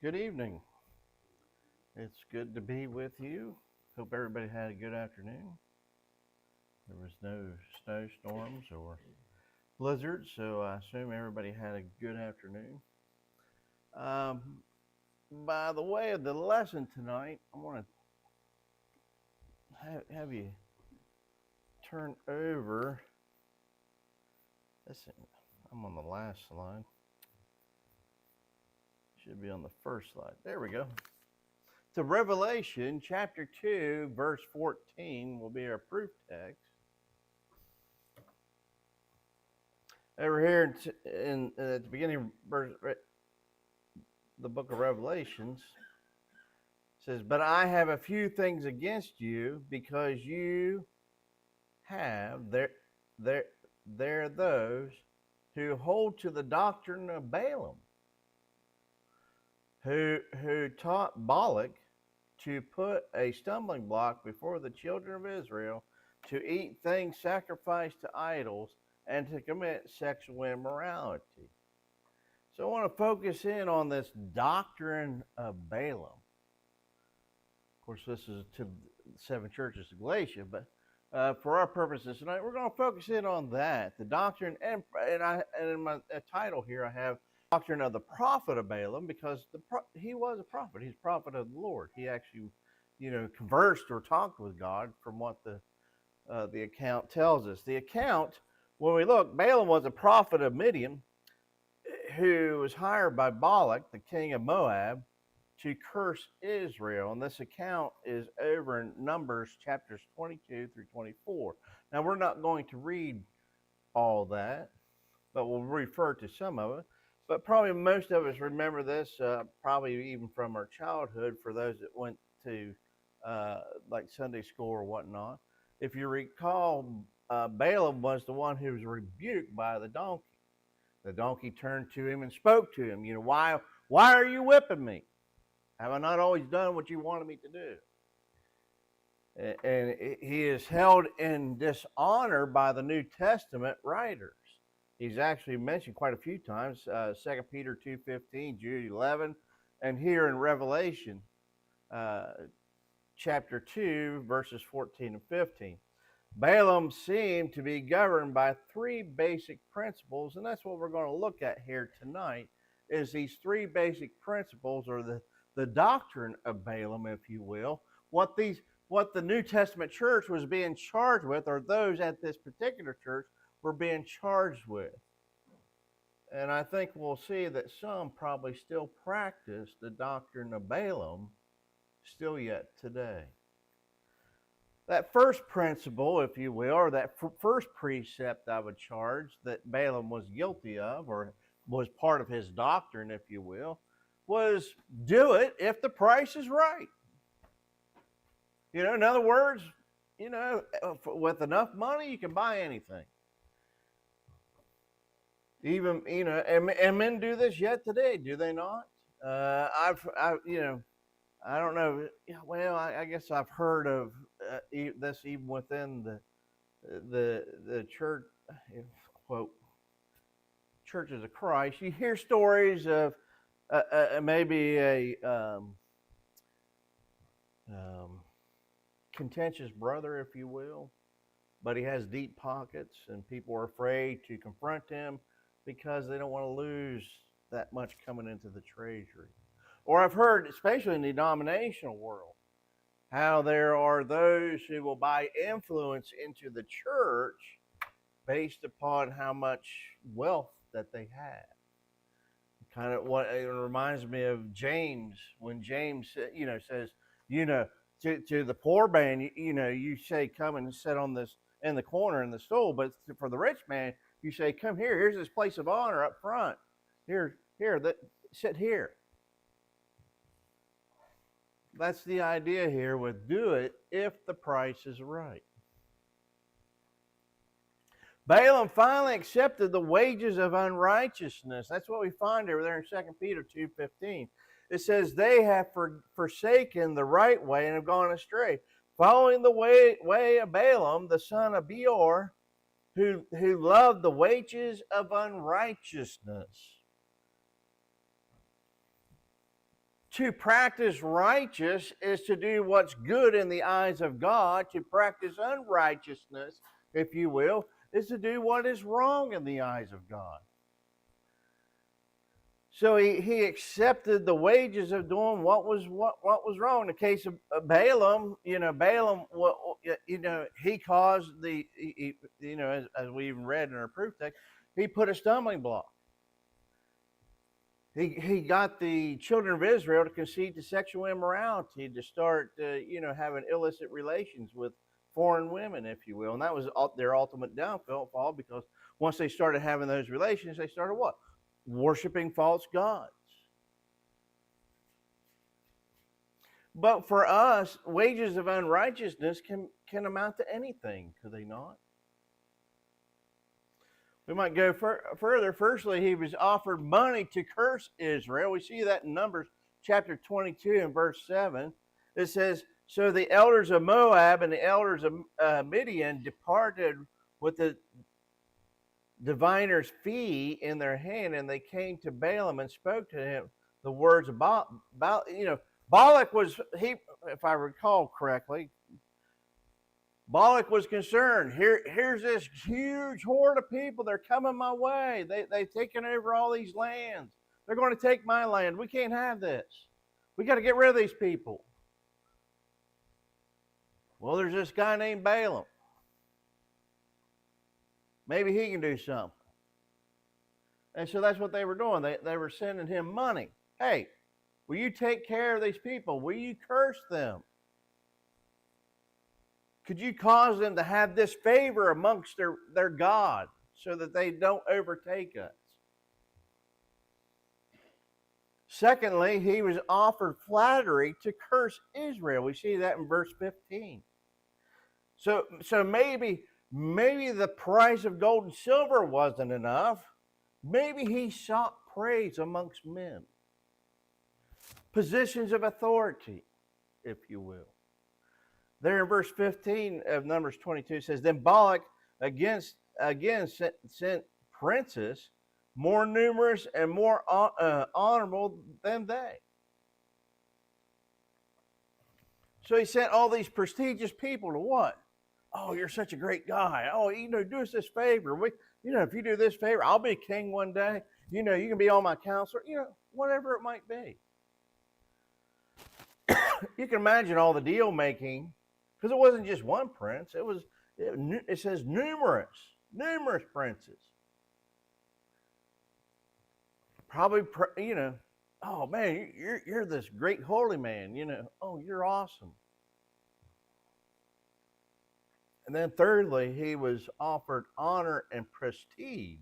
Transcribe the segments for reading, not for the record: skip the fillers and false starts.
Good evening. It's good to be with you. Hope everybody had a good afternoon. There was no snowstorms or blizzards, so I assume everybody had a good afternoon. Um, by the way of the lesson tonight, I want to have you turn over. Listen, I'm on the last slide. Should be on the first slide. There we go. To Revelation chapter 2, verse 14 will be our proof text. Over here in at the beginning of the book of Revelations says, "But I have a few things against you, because you have there there those who hold to the doctrine of Balaam, who taught Balak to put a stumbling block before the children of Israel, to eat things sacrificed to idols, and to commit sexual immorality." So I want to focus in on this doctrine of Balaam. Of course, this is to the seven churches of Galatia, but for our purposes tonight, we're going to focus in on that, the doctrine, and in my title here, I have doctrine of the prophet of Balaam, because he was a prophet. He's a prophet of the Lord. He actually, conversed or talked with God, from what the account tells us. The account, when we look, Balaam was a prophet of Midian, who was hired by Balak, the king of Moab, to curse Israel. And this account is over in Numbers chapters 22 through 24. Now, we're not going to read all that, but we'll refer to some of it. But probably most of us remember this, probably even from our childhood, for those that went to like Sunday school or whatnot. If you recall, Balaam was the one who was rebuked by the donkey. The donkey turned to him and spoke to him. Why are you whipping me? Have I not always done what you wanted me to do? And he is held in dishonor by the New Testament writers. He's actually mentioned quite a few times, 2 Peter 2:15, Jude 11, and here in Revelation chapter 2, verses 14 and 15. Balaam seemed to be governed by three basic principles, and that's what we're going to look at here tonight, is these three basic principles, or the doctrine of Balaam, if you will, what the New Testament church was being charged with, or those at this particular church were being charged with. And I think we'll see that some probably still practice the doctrine of Balaam still yet today. That first principle, if you will, or that first precept I would charge that Balaam was guilty of, or was part of his doctrine, if you will, was do it if the price is right. In other words, with enough money, you can buy anything. Even, and men do this yet today, do they not? I don't know. Well, I guess I've heard of this even within the church, quote, churches of Christ. You hear stories of maybe a contentious brother, if you will, but he has deep pockets, and people are afraid to confront him because they don't want to lose that much coming into the treasury. Or I've heard, especially in the denominational world, how there are those who will buy influence into the church based upon how much wealth that they have. Kind of what it reminds me of James, when James, says, to the poor man, you say, come and sit on this in the corner in the stool, but for the rich man, you say, come here. Here's this place of honor up front. Here, sit here. That's the idea here with do it if the price is right. Balaam finally accepted the wages of unrighteousness. That's what we find over there in 2 Peter 2:15. It says they have forsaken the right way and have gone astray, following the way of Balaam, the son of Beor, who loved the wages of unrighteousness. To practice righteous is to do what's good in the eyes of God. To practice unrighteousness, if you will, is to do what is wrong in the eyes of God. So he accepted the wages of doing what was wrong. In the case of Balaam, Balaam, he caused as we even read in our proof text, he put a stumbling block. He got the children of Israel to concede to sexual immorality, to start having illicit relations with foreign women, if you will, and that was their ultimate downfall, because once they started having those relations, they started what? Worshiping false gods. But for us, wages of unrighteousness can amount to anything, could they not? We might go further. Firstly, he was offered money to curse Israel. We see that in Numbers chapter 22 and verse 7. It says, so the elders of Moab and the elders of Midian departed with the diviner's fee in their hand, and they came to Balaam and spoke to him the words about Balak was, if I recall correctly, Balak was concerned. Here's this huge horde of people. They're coming my way. They've taken over all these lands. They're going to take my land. We can't have this. We got to get rid of these people. Well, there's this guy named Balaam. Maybe he can do something. And so that's what they were doing. They were sending him money. Hey, will you take care of these people? Will you curse them? Could you cause them to have this favor amongst their God so that they don't overtake us? Secondly, he was offered flattery to curse Israel. We see that in verse 15. So maybe the price of gold and silver wasn't enough. Maybe he sought praise amongst men. Positions of authority, if you will. There in verse 15 of Numbers 22 says, then Balak again sent princes more numerous and more honorable than they. So he sent all these prestigious people to what? Oh, you're such a great guy. Oh, do us this favor. If you do this favor, I'll be king one day. You can be on my council. Whatever it might be. You can imagine all the deal making, because it wasn't just one prince. It says numerous princes. Probably, oh man, you're this great holy man. Oh, you're awesome. And then thirdly, he was offered honor and prestige.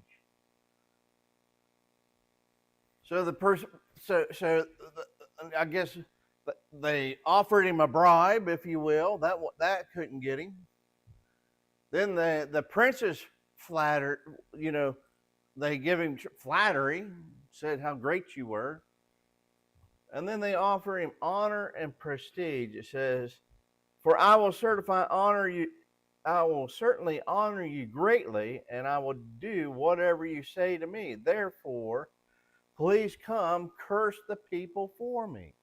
So I guess they offered him a bribe, if you will. That couldn't get him. Then the princes flattered, they give him flattery, said how great you were. And then they offer him honor and prestige. It says, for I will certainly honor you greatly, and I will do whatever you say to me. Therefore, please come curse the people for me.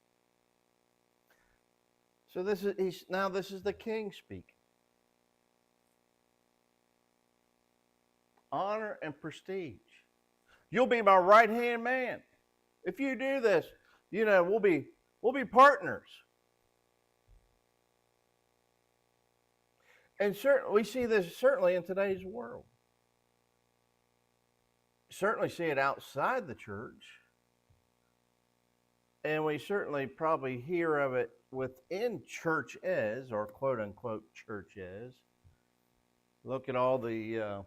So this is the king speaking. Honor and prestige. You'll be my right-hand man. If you do this, we'll be partners. And we see this certainly in today's world. Certainly see it outside the church. And we certainly probably hear of it within churches, or quote unquote churches. Look at all the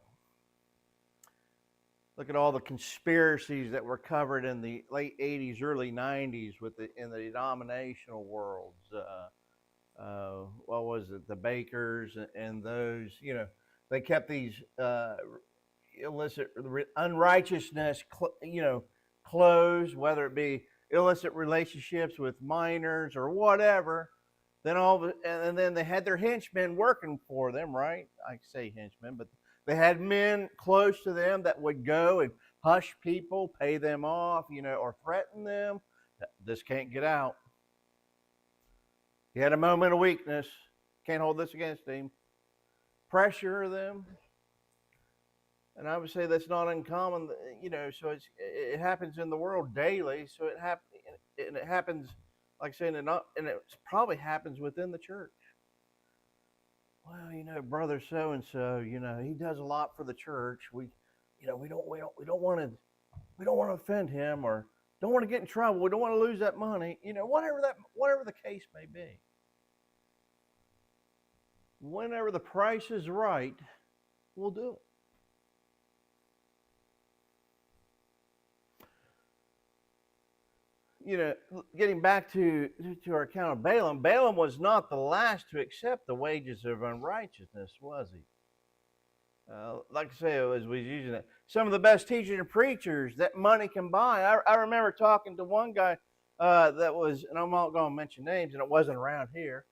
conspiracies that were covered in the late 80s, early 90s in the denominational worlds. What was it? The bakers and those, they kept these illicit unrighteousness, closed, whether it be illicit relationships with minors or whatever. And then they had their henchmen working for them, right? I say henchmen, but they had men close to them that would go and hush people, pay them off, or threaten them This can't get out. He had a moment of weakness. Can't hold this against him. Pressure them. And I would say that's not uncommon, so it happens in the world daily. So it happens, like saying, and it probably happens within the church. Well, brother so and so, he does a lot for the church. We don't want to offend him, or don't want to get in trouble. We don't want to lose that money. Whatever the case may be. Whenever the price is right, we'll do it. Getting back to our account of Balaam, Balaam was not the last to accept the wages of unrighteousness, was he? Like I say, as we was using it, some of the best teachers and preachers that money can buy. I remember talking to one guy that was, and I'm not going to mention names, and it wasn't around here.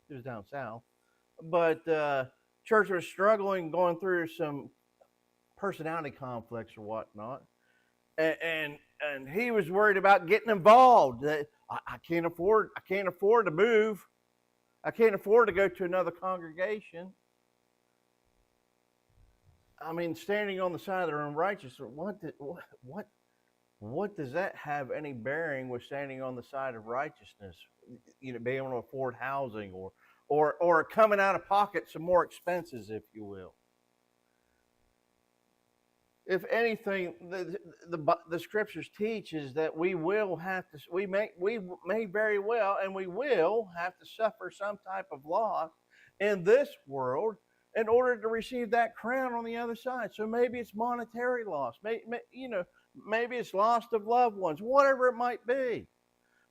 It was down south. But church was struggling, going through some personality conflicts or whatnot. And he was worried about getting involved. I can't afford to move. I can't afford to go to another congregation. I mean, standing on the side of their unrighteous. What does that have any bearing with standing on the side of righteousness? Being able to afford housing or coming out of pocket some more expenses, if you will. If anything, the scriptures teach is that we may very well, and we will have to suffer some type of loss in this world in order to receive that crown on the other side. So maybe it's monetary loss, maybe it's loss of loved ones, whatever it might be.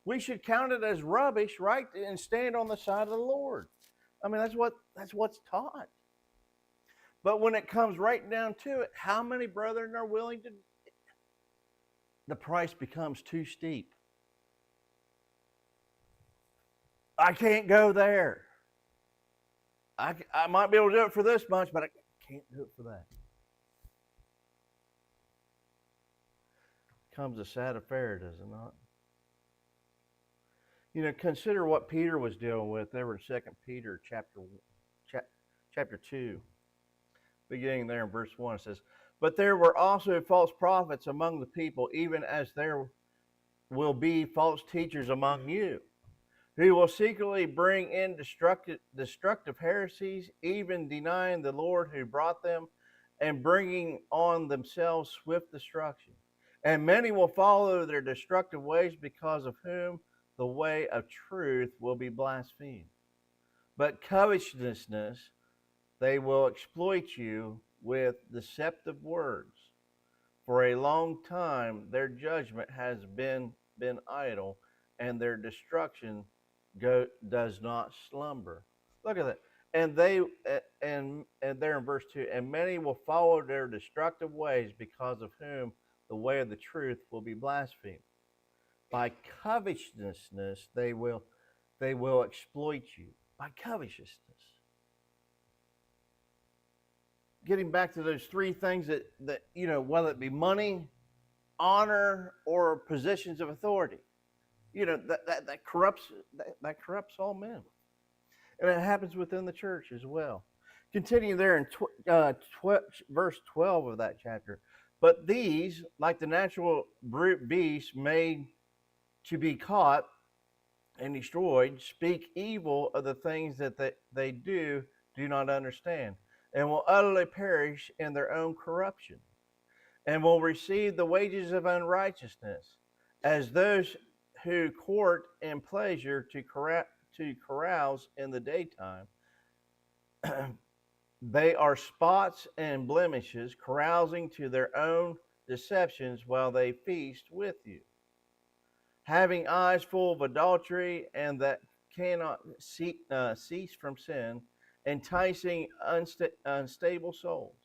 We should count it as rubbish, right, and stand on the side of the Lord. I mean, that's what's taught. But when it comes right down to it, how many brethren are willing to? The price becomes too steep. I can't go there. I might be able to do it for this much, but I can't do it for that. It becomes a sad affair, does it not? Consider what Peter was dealing with there in 2 Peter chapter 2. Beginning there in verse 1, it says, "But there were also false prophets among the people, even as there will be false teachers among you, who will secretly bring in destructive heresies, even denying the Lord who brought them, and bringing on themselves swift destruction. And many will follow their destructive ways, because of whom the way of truth will be blasphemed. But covetousness, they will exploit you with deceptive words. For a long time their judgment has been idle, and their destruction does not slumber." Look at that. And there in verse 2, "And many will follow their destructive ways, because of whom the way of the truth will be blasphemed. By covetousness they will exploit you." By covetousness. Getting back to those three things that whether it be money, honor, or positions of authority, that corrupts all men, and it happens within the church as well. Continuing there in verse 12 of that chapter, "But these, like the natural brute beasts made to be caught and destroyed, speak evil of the things that they do not understand, and will utterly perish in their own corruption, and will receive the wages of unrighteousness, as those who court in pleasure to carouse in the daytime. They are spots and blemishes, carousing to their own deceptions while they feast with you, having eyes full of adultery, and that cannot cease from sin, enticing unstable souls.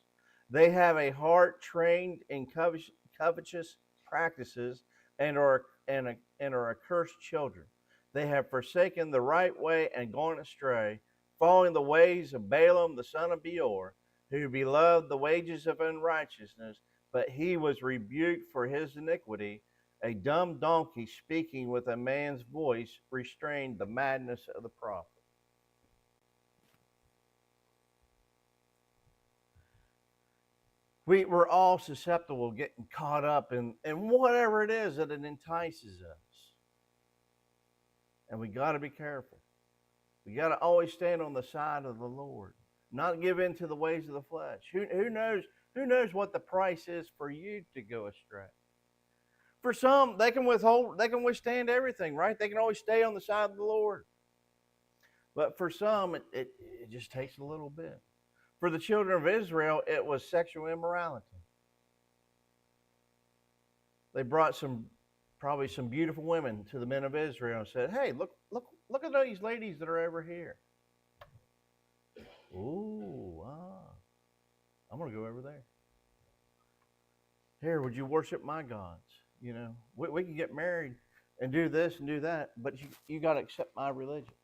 They have a heart trained in covetous practices, and are accursed children. They have forsaken the right way and gone astray, following the ways of Balaam the son of Beor, who beloved the wages of unrighteousness, but he was rebuked for his iniquity, A dumb donkey speaking with a man's voice restrained the madness of the prophet. We're all susceptible to getting caught up in whatever it is that it entices us. And we got to be careful. We got to always stand on the side of the Lord, not give in to the ways of the flesh. Who knows what the price is for you to go astray? For some, they can withstand everything, right? They can always stay on the side of the Lord. But for some, it just takes a little bit. For the children of Israel, it was sexual immorality. They brought probably some beautiful women to the men of Israel and said, "Hey, look at these ladies that are over here. Ooh, I'm going to go over there. Here, would you worship my gods? You know, we can get married and do this and do that, but you got to accept my religion."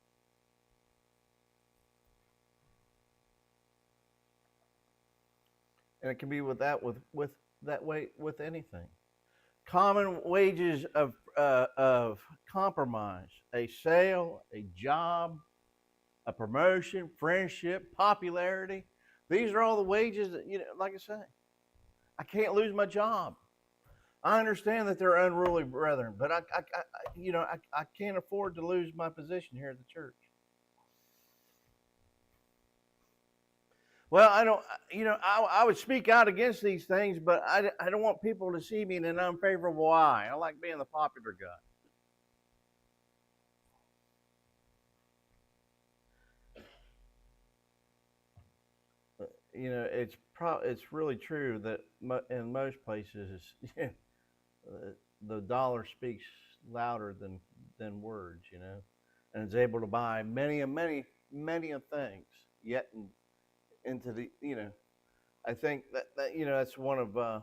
And it can be with that way with anything. Common wages of compromise: a sale, a job, a promotion, friendship, popularity. These are all the wages that, like I say, I can't lose my job. I understand that they're unruly brethren, but I can't afford to lose my position here at the church. Well, I would speak out against these things, but I don't want people to see me in an unfavorable eye. I like being the popular guy. It's really true that in most places, the dollar speaks louder than words, and is able to buy many of things. Yet into the, I think that that's one of I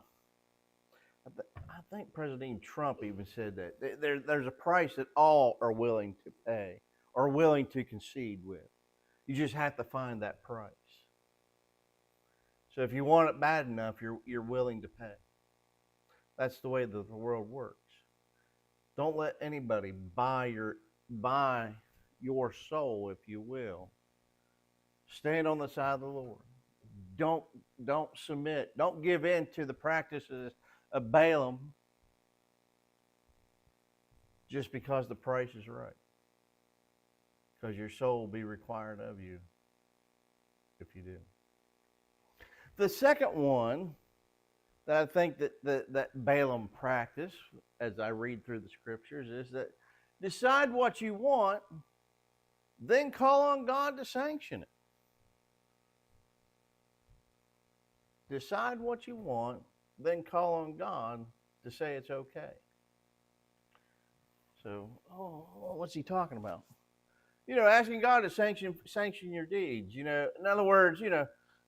think President Trump even said that there's a price that all are willing to pay or willing to concede with. You just have to find that price. So if you want it bad enough, you're willing to pay. That's the way that the world works. Don't let anybody buy your soul, if you will. Stand on the side of the Lord. Don't submit. Don't give in to the practices of Balaam just because the price is right. Because your soul will be required of you if you do. The second one that I think that Balaam practiced, as I read through the scriptures, is that decide what you want, then call on God to sanction it. Decide what you want, then call on God to say it's okay. So, what's he talking about? Asking God to sanction your deeds. In other words,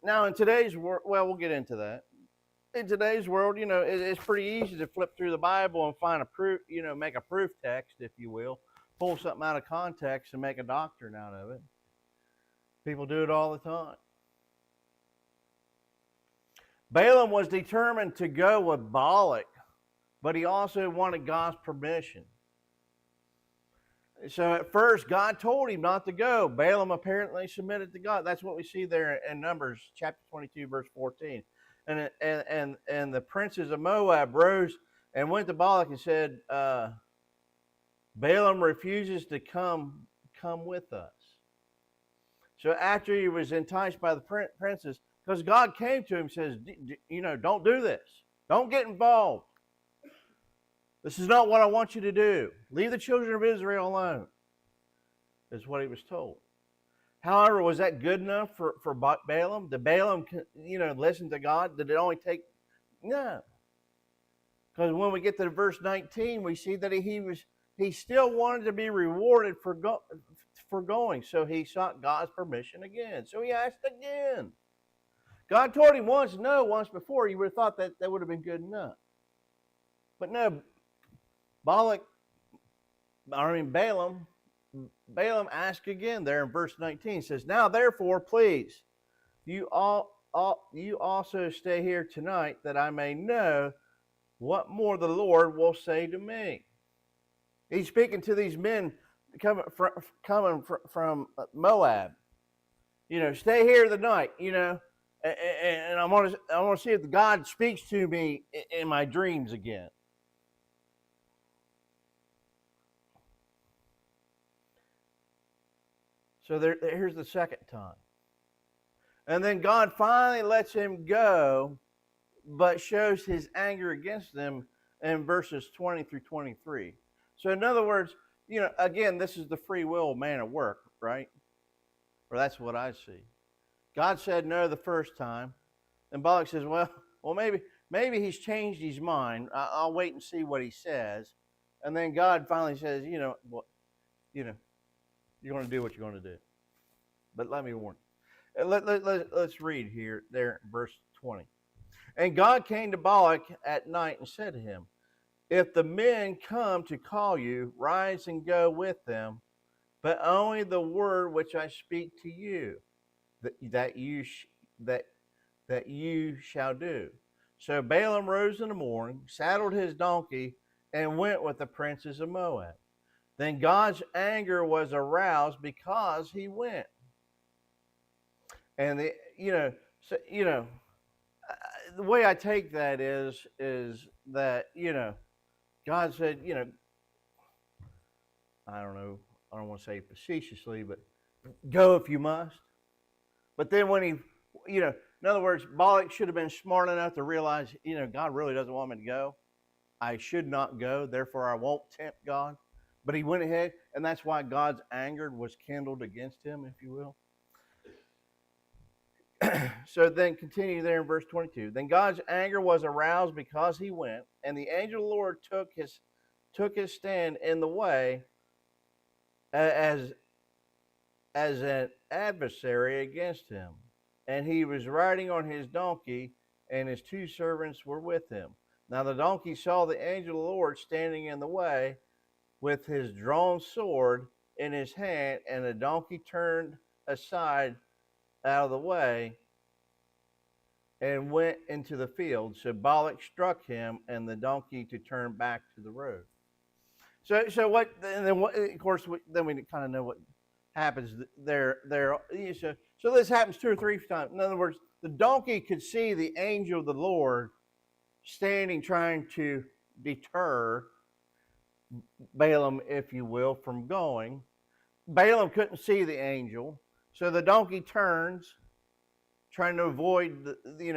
now in today's world, well, we'll get into that. In today's world, it's pretty easy to flip through the Bible and find a proof, make a proof text, if you will, pull something out of context and make a doctrine out of it. People do it all the time. Balaam was determined to go with Balak, but he also wanted God's permission. So at first, God told him not to go. Balaam apparently submitted to God. That's what we see there in Numbers chapter 22, verse 14. And the princes of Moab rose and went to Balak and said, Balaam refuses to come with us. So after he was enticed by the princes, because God came to him and says, don't do this. Don't get involved. This is not what I want you to do. Leave the children of Israel alone, is what he was told. However, was that good enough for Balaam? Did Balaam, listen to God? Did it only take? No. Because when we get to verse 19, we see that he still wanted to be rewarded for going. So he sought God's permission again. So he asked again. God told him once before. You would have thought that would have been good enough. But no, Balaam asked again there in verse 19. It says, now therefore, please, you also stay here tonight, that I may know what more the Lord will say to me. He's speaking to these men coming from Moab. Stay here the night. And I want to see if God speaks to me in my dreams again. So here's the second time. And then God finally lets him go, but shows his anger against them in verses 20 through 23. So in other words, again, this is the free will of man at work, right? Or that's what I see. God said no the first time, and Balak says, well, maybe he's changed his mind. I'll wait and see what he says. And then God finally says, you're going to do what you're going to do. But let me warn you. Let's read here, there, verse 20. And God came to Balak at night and said to him, if the men come to call you, rise and go with them, but only the word which I speak to you, that you shall do. So Balaam rose in the morning, saddled his donkey, and went with the princes of Moab. Then God's anger was aroused because he went. And the way I take that is that God said, I don't know, I don't want to say facetiously, but go if you must. But then when he, in other words, Balak should have been smart enough to realize, God really doesn't want me to go. I should not go, therefore I won't tempt God. But he went ahead, and that's why God's anger was kindled against him, if you will. So then continue there in verse 22. Then God's anger was aroused because he went, and the angel of the Lord took his stand in the way as an adversary against him. And he was riding on his donkey, and his two servants were with him. Now the donkey saw the angel of the Lord standing in the way with his drawn sword in his hand, and the donkey turned aside out of the way and went into the field. So Balak struck him and the donkey to turn back to the road. So what? Then what? Of course, then we kind of know what happens there. So this happens 2 or 3 times. In other words, the donkey could see the angel of the Lord standing, trying to deter Balaam, if you will, from going. Balaam couldn't see the angel, so the donkey turns, trying to avoid the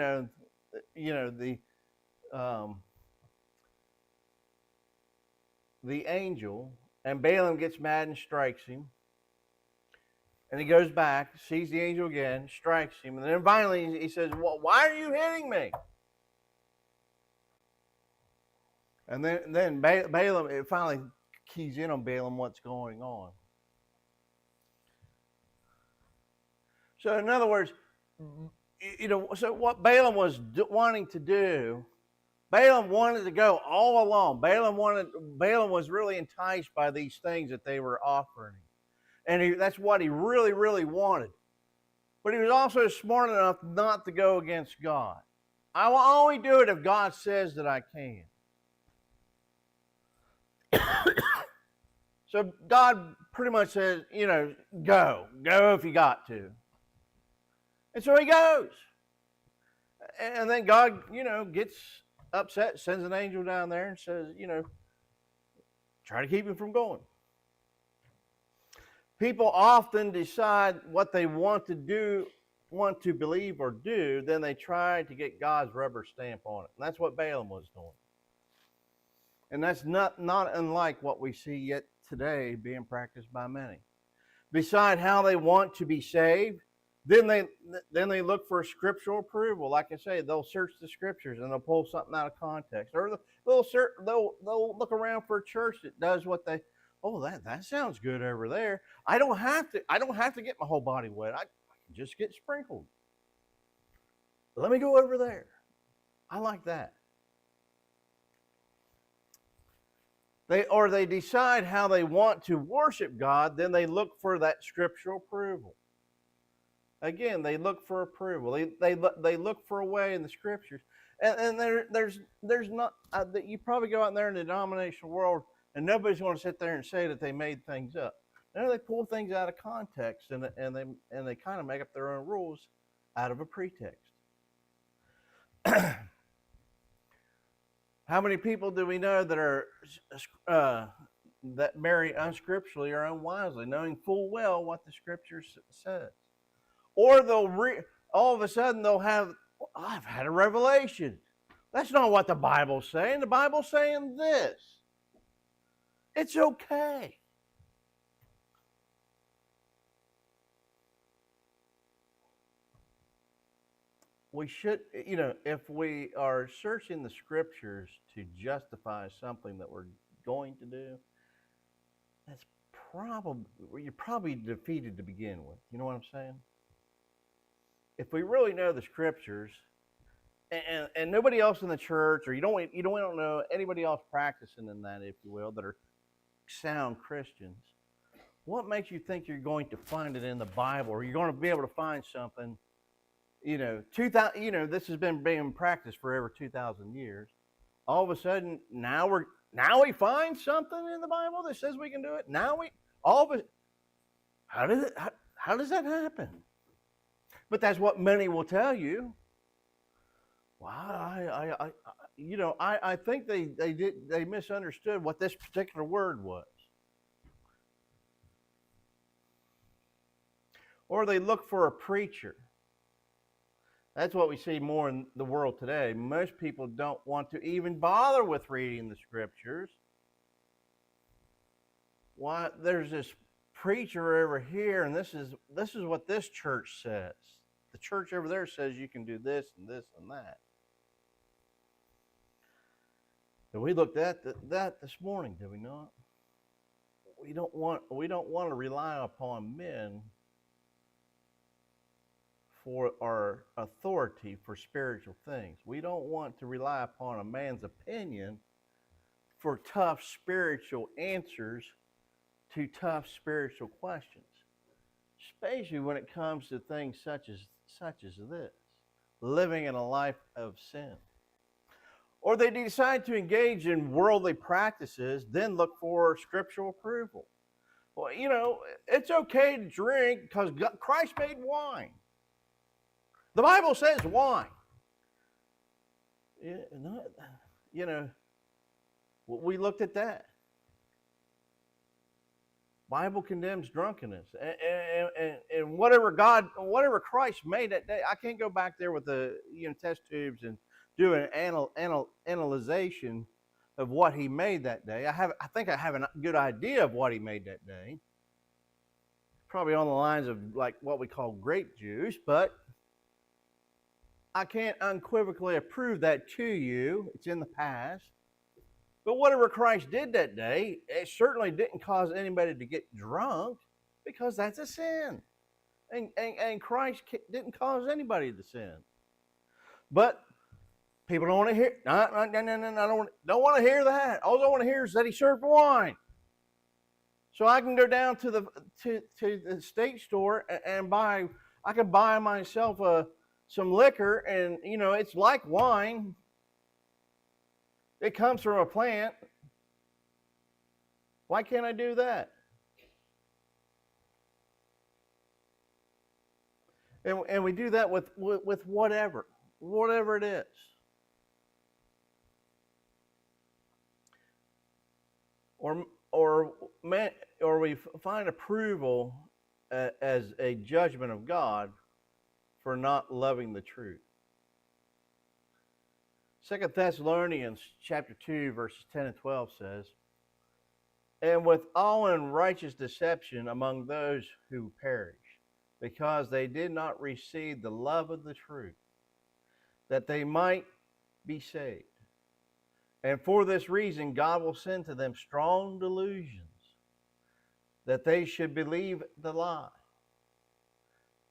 angel, and Balaam gets mad and strikes him. And he goes back, sees the angel again, strikes him, and then finally he says, well, why are you hitting me? And then Balaam, it finally keys in on Balaam what's going on. So in other words, so what Balaam was wanting to do, Balaam wanted to go all along. Balaam was really enticed by these things that they were offering him. And that's what he really, really wanted. But he was also smart enough not to go against God. I will only do it if God says that I can. So God pretty much says, go if you got to. And so he goes. And then God, gets upset, sends an angel down there and says, try to keep him from going. People often decide what they want to believe or do, then they try to get God's rubber stamp on it. And that's what Balaam was doing. And that's not unlike what we see yet today being practiced by many. Beside how they want to be saved, then they look for scriptural approval. Like I say, they'll search the scriptures and they'll pull something out of context, or they'll look around for a church that does what they. Oh, that sounds good over there. I don't have to get my whole body wet. I can just get sprinkled. Let me go over there. I like that. They decide how they want to worship God, then they look for that scriptural approval. Again, they look for approval. They look for a way in the scriptures. And there's not that you probably go out there in the denominational world and nobody's going to sit there and say that they made things up. No, they pull things out of context and they kind of make up their own rules out of a pretext. How many people do we know that are that marry unscripturally or unwisely, knowing full well what the scripture says? Or all of a sudden they'll have, I've had a revelation. That's not what the Bible's saying. The Bible's saying this. It's okay. We should, if we are searching the scriptures to justify something that we're going to do, that's you're probably defeated to begin with. You know what I'm saying? If we really know the scriptures, and nobody else in the church, or you don't know anybody else practicing in that, if you will, that are sound Christians, what makes you think you're going to find it in the Bible, or you're going to be able to find something? 2000. This has been being practiced for over 2,000 years. All of a sudden, now we find something in the Bible that says we can do it. How does that happen? But that's what many will tell you. Wow, I think they misunderstood what this particular word was. Or they look for a preacher. That's what we see more in the world today. Most people don't want to even bother with reading the scriptures. Why? There's this preacher over here, and this is what this church says. The church over there says you can do this and this and that. And we looked at that this morning, did we not? We don't want to rely upon men for our authority for spiritual things. We don't want to rely upon a man's opinion for tough spiritual answers to tough spiritual questions, especially when it comes to things such as this, living in a life of sin. Or they decide to engage in worldly practices, then look for scriptural approval. Well, it's okay to drink because Christ made wine. The Bible says wine. We looked at that. Bible condemns drunkenness, and whatever Christ made that day. I can't go back there with the test tubes and do an analyzation of what he made that day. I think I have a good idea of what he made that day. Probably on the lines of like what we call grape juice, but I can't unequivocally approve that to you. It's in the past. But whatever Christ did that day, it certainly didn't cause anybody to get drunk, because that's a sin. And Christ didn't cause anybody to sin. But people don't want to hear. No, I don't want to hear that. All I want to hear is that he served wine. So I can go down to the state store and buy. I can buy myself some liquor, and it's like wine. It comes from a plant. Why can't I do that? And we do that with whatever it is. Or we find approval as a judgment of God for not loving the truth. 2 Thessalonians chapter 2, verses 10 and 12 says, "And with all unrighteous deception among those who perish, because they did not receive the love of the truth, that they might be saved. And for this reason, God will send to them strong delusions, that they should believe the lie,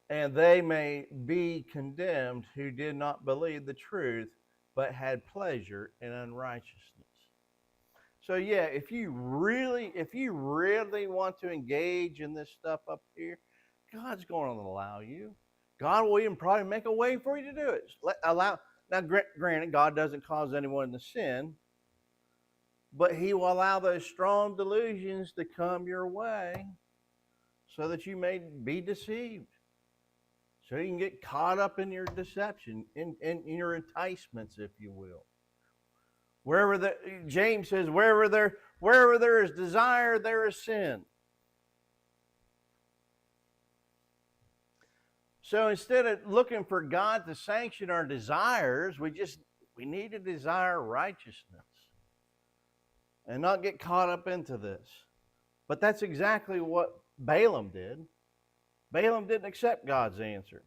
and they may be condemned who did not believe the truth, but had pleasure in unrighteousness." So yeah, if you really want to engage in this stuff up here, God's going to allow you. God will even probably make a way for you to do it. Now, granted, God doesn't cause anyone to sin, but he will allow those strong delusions to come your way so that you may be deceived. So you can get caught up in your deception, in your enticements, if you will. James says, wherever there is desire, there is sin. So instead of looking for God to sanction our desires, we need to desire righteousness and not get caught up into this. But that's exactly what Balaam did. Balaam didn't accept God's answer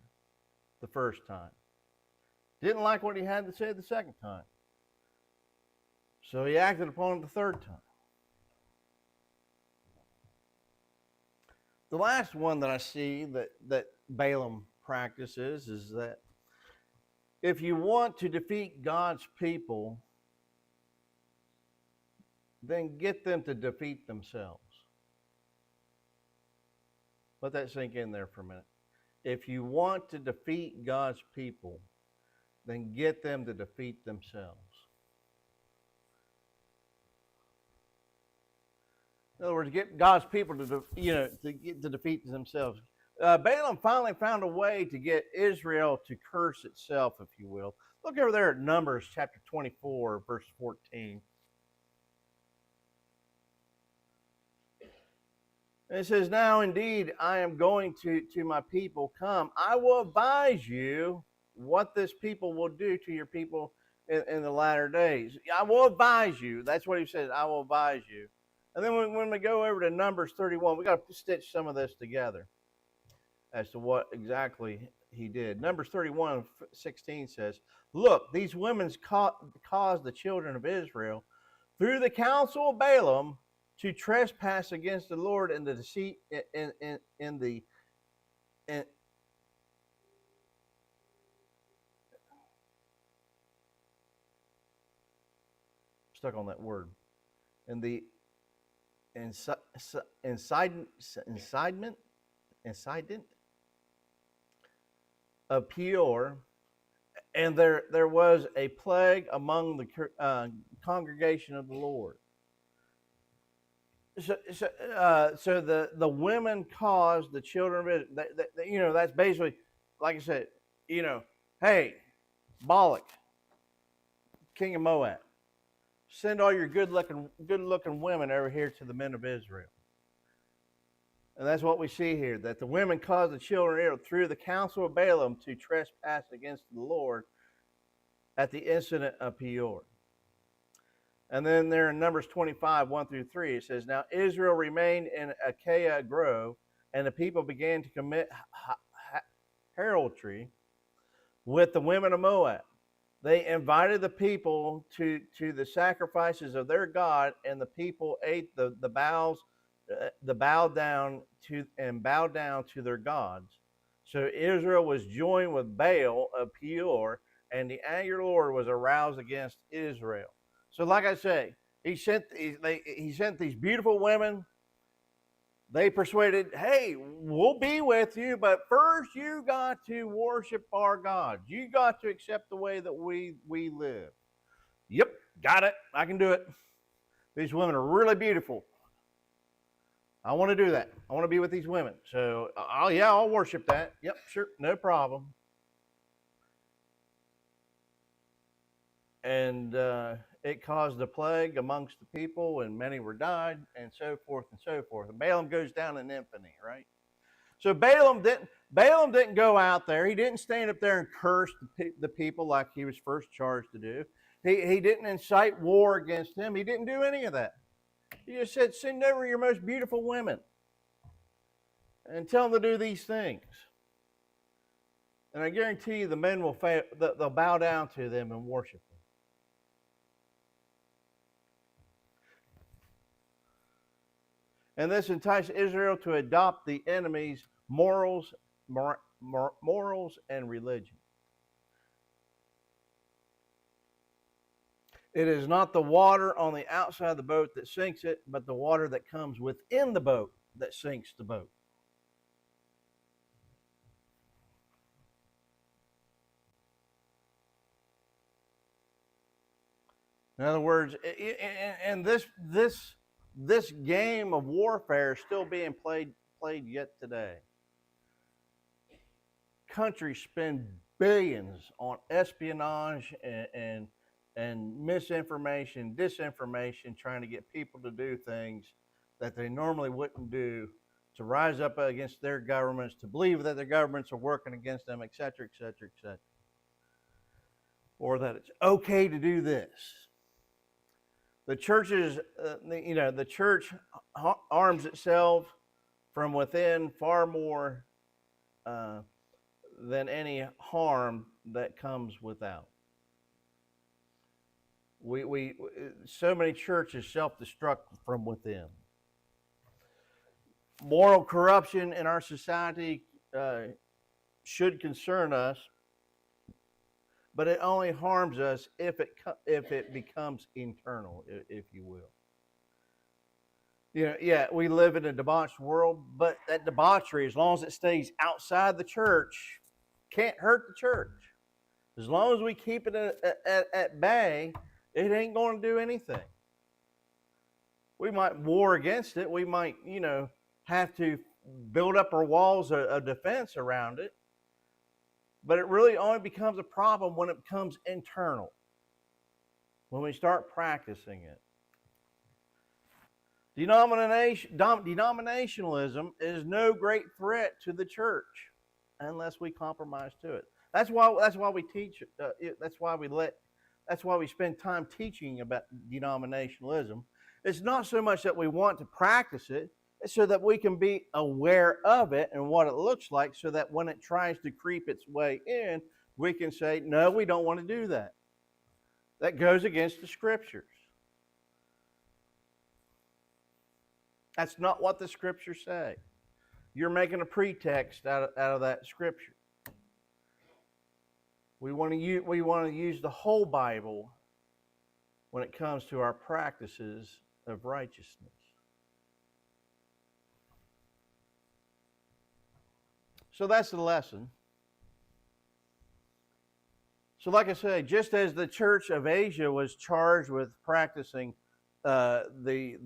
the first time. Didn't like what he had to say the second time. So he acted upon it the third time. The last one that I see that Balaam practices is that if you want to defeat God's people, then get them to defeat themselves. Let that sink in there for a minute. If you want to defeat God's people, then get them to defeat themselves. In other words, get God's people to defeat themselves. Balaam finally found a way to get Israel to curse itself, if you will. Look over there at Numbers chapter 24, verse 14. And it says, now indeed I am going to my people. Come, I will advise you what this people will do to your people in the latter days. I will advise you. That's what he says. I will advise you. And then when we go over to Numbers 31, we got to stitch some of this together as to what exactly he did. Numbers 31:16 says, look, these women caused the children of Israel through the counsel of Balaam to trespass against the Lord in the deceit stuck on that word, in the incitement of Peor, and there was a plague among the congregation of the Lord. So the women caused the children of Israel. That's basically, like I said, hey, Balak, king of Moab, send all your good looking women over here to the men of Israel. And that's what we see here, that the women caused the children of Israel through the counsel of Balaam to trespass against the Lord at the incident of Peor. And then there in Numbers 25:1-3, it says, now Israel remained in Achaia Grove, and the people began to commit harlotry with the women of Moab. They invited the people to the sacrifices of their God, and the people ate the bowed down to their gods. So Israel was joined with Baal of Peor, and the anger of the Lord was aroused against Israel. So, like I say, he sent these beautiful women. They persuaded, hey, we'll be with you, but first you got to worship our God. You got to accept the way that we live. Yep, got it. I can do it. These women are really beautiful. I want to do that. I want to be with these women. So, I'll worship that. Yep, sure, no problem. And it caused a plague amongst the people, and many were died, and so forth and so forth. And Balaam goes down in infamy, right? So Balaam didn't go out there. He didn't stand up there and curse the people like he was first charged to do. He didn't incite war against them. He didn't do any of that. He just said, send over your most beautiful women and tell them to do these things. And I guarantee you the men they'll bow down to them and worship them. And this enticed Israel to adopt the enemy's morals and religion. It is not the water on the outside of the boat that sinks it, but the water that comes within the boat that sinks the boat. In other words, and this game of warfare is still being played yet today. Countries spend billions on espionage and misinformation, disinformation, trying to get people to do things that they normally wouldn't do, to rise up against their governments, to believe that their governments are working against them, et cetera, et cetera, et cetera. Or that it's okay to do this. The churches, the church arms itself from within far more than any harm that comes without. We so many churches self-destruct from within. Moral corruption in our society should concern us, but it only harms us if it becomes internal, if you will. We live in a debauched world, but that debauchery, as long as it stays outside the church, can't hurt the church. As long as we keep it at bay, it ain't going to do anything. We might war against it. We might, have to build up our walls of defense around it. But it really only becomes a problem when it becomes internal, when we start practicing it. Denominationalism is no great threat to the church unless we compromise to it. That's why we teach. That's why we spend time teaching about denominationalism. It's not so much that we want to practice it; it's so that we can be aware of it and what it looks like, so that when it tries to creep its way in, we can say, "No, we don't want to do that. That goes against the Scriptures." That's not what the Scriptures say. You're making a pretext out of that Scripture. We want to use the whole Bible when it comes to our practices of righteousness. So that's the lesson. So like I say, just as the Church of Asia was charged with practicing the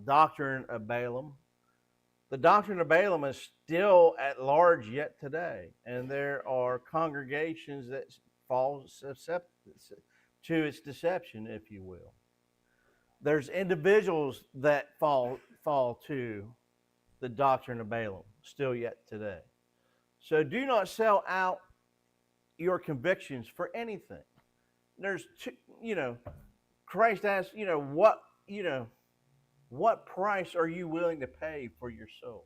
doctrine of Balaam, the doctrine of Balaam is still at large yet today, and there are congregations that fall to its deception, if you will. There's individuals that fall to the doctrine of Balaam still yet today. So do not sell out your convictions for anything. There's Christ asks, what price are you willing to pay for your soul?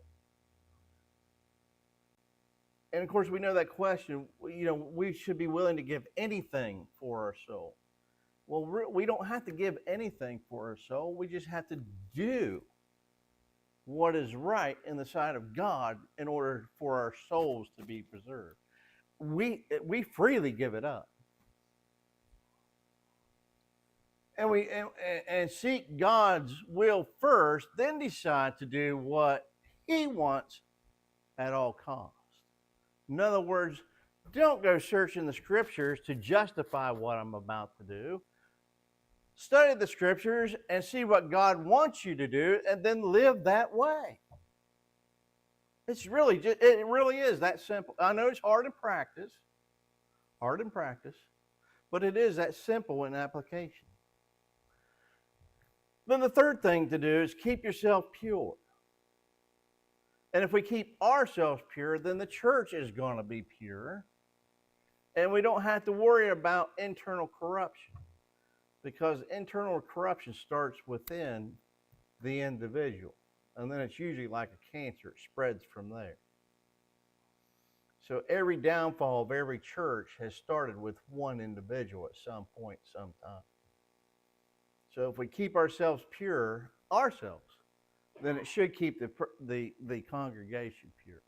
And of course, we know that question, we should be willing to give anything for our soul. Well, we don't have to give anything for our soul. We just have to do what is right in the sight of God in order for our souls to be preserved. We freely give it up. And we seek God's will first, then decide to do what He wants at all costs. In other words, don't go searching the Scriptures to justify what I'm about to do. Study the Scriptures and see what God wants you to do, and then live that way. It really is that simple. I know it's hard in practice, but it is that simple in application. Then the third thing to do is keep yourself pure. And if we keep ourselves pure, then the church is going to be pure. And we don't have to worry about internal corruption, because internal corruption starts within the individual. And then it's usually like a cancer, it spreads from there. So every downfall of every church has started with one individual at some point, sometime. So if we keep ourselves pure, then it should keep the congregation pure.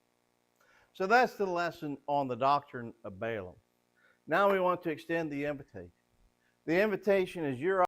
So that's the lesson on the doctrine of Balaam. Now we want to extend the invitation. The invitation is your